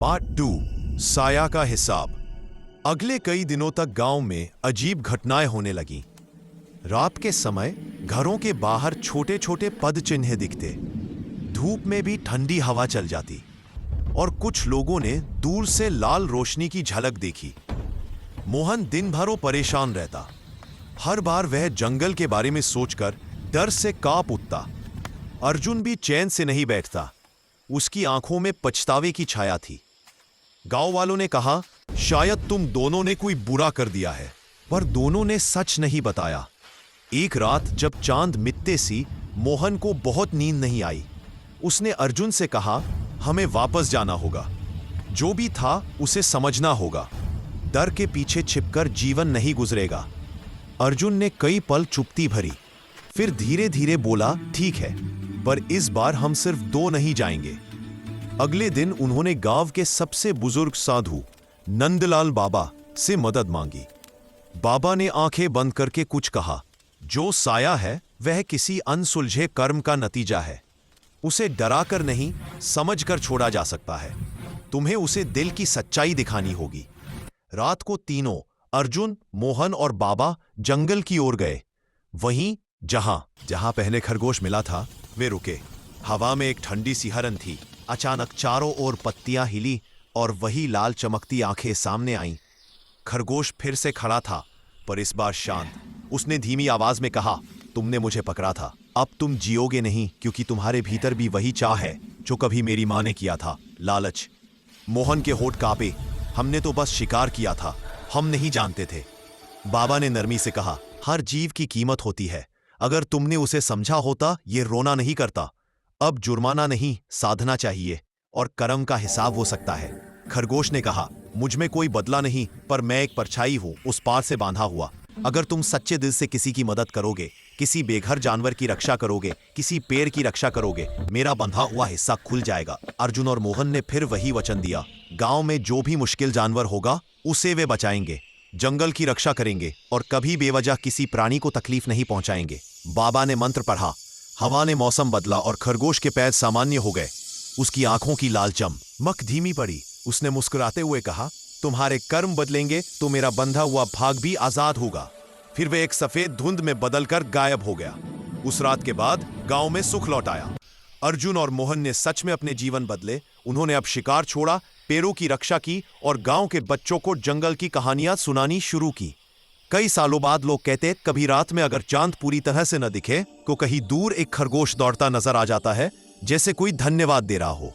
Part 2 साया का हिसाब। अगले कई दिनों तक गांव में अजीब घटनाएं होने लगीं। रात के समय घरों के बाहर छोटे छोटे पद चिन्ह दिखते, धूप में भी ठंडी हवा चल जाती और कुछ लोगों ने दूर से लाल रोशनी की झलक देखी। मोहन दिन भर परेशान रहता। हर बार वह जंगल के बारे में सोचकर डर से कांप उठता। अर्जुन भी चैन से नहीं बैठता। उसकी आंखों में पछतावे की छाया थी। गांव वालों ने कहा, शायद तुम दोनों ने कोई बुरा कर दिया है, पर दोनों ने सच नहीं बताया। एक रात जब चांद मिटते सी मोहन को बहुत नींद नहीं आई। उसने अर्जुन से कहा, हमें वापस जाना होगा। जो भी था उसे समझना होगा। डर के पीछे छिपकर जीवन नहीं गुजरेगा। अर्जुन ने कई पल चुप्पी भरी, फिर धीरे धीरे बोला, ठीक है, पर इस बार हम सिर्फ दो नहीं जाएंगे। अगले दिन उन्होंने गांव के सबसे बुजुर्ग साधु नंदलाल बाबा से मदद मांगी। बाबा ने आंखें बंद करके कुछ कहा, जो साया है वह किसी अनसुलझे कर्म का नतीजा है। उसे डराकर नहीं, समझकर छोड़ा जा सकता है। तुम्हें उसे दिल की सच्चाई दिखानी होगी। रात को तीनों, अर्जुन, मोहन और बाबा, जंगल की ओर गए। वहीं जहां पहले खरगोश मिला था वे रुके। हवा में एक ठंडी सी हरन थी। अचानक चारों ओर पत्तियां हिली और वही लाल चमकती आंखें सामने आईं। खरगोश फिर से खड़ा था, पर इस बार शांत। उसने धीमी आवाज में कहा, तुमने मुझे पकड़ा था, अब तुम जियोगे नहीं, क्योंकि तुम्हारे भीतर भी वही चाह है जो कभी मेरी मां ने किया था, लालच। मोहन के होठ कांपे। हमने तो बस शिकार किया था, हम नहीं जानते थे। बाबा ने नरमी से कहा, हर जीव की कीमत होती है। अगर तुमने उसे समझा होता, ये रोना नहीं करता। अब जुर्माना नहीं, साधना चाहिए, और कर्म का हिसाब हो सकता है। खरगोश ने कहा, मुझ में कोई बदला नहीं, पर मैं एक परछाई हूं, उस पार से बांधा हुआ। अगर तुम सच्चे दिल से किसी की मदद करोगे, किसी बेघर जानवर की रक्षा करोगे, किसी पेड़ की रक्षा करोगे, मेरा बंधा हुआ हिस्सा खुल जाएगा। अर्जुन और मोहन ने फिर वही वचन दिया। गांव में जो भी मुश्किल जानवर होगा उसे वे बचाएंगे, जंगल की रक्षा करेंगे और कभी बेवजह किसी प्राणी को तकलीफ नहीं पहुंचाएंगे। बाबा ने मंत्र पढ़ा। हवा ने मौसम बदला और खरगोश के पैर सामान्य हो गए। उसकी आंखों की लाल चमक धीमी पड़ी। उसने मुस्कुराते हुए कहा, तुम्हारे कर्म बदलेंगे तो मेरा बंधा हुआ भाग भी आजाद होगा। फिर वह एक सफेद धुंध में बदलकर गायब हो गया। उस रात के बाद गांव में सुख लौट आया। अर्जुन और मोहन ने सच में अपने जीवन बदले। उन्होंने अब शिकार छोड़ा, पेड़ों की रक्षा की और गांव के बच्चों को जंगल की कहानियां सुनानी शुरू की। कई सालों बाद लोग कहते, कभी रात में अगर चांद पूरी तरह से न दिखे तो कहीं दूर एक खरगोश दौड़ता नजर आ जाता है, जैसे कोई धन्यवाद दे रहा हो।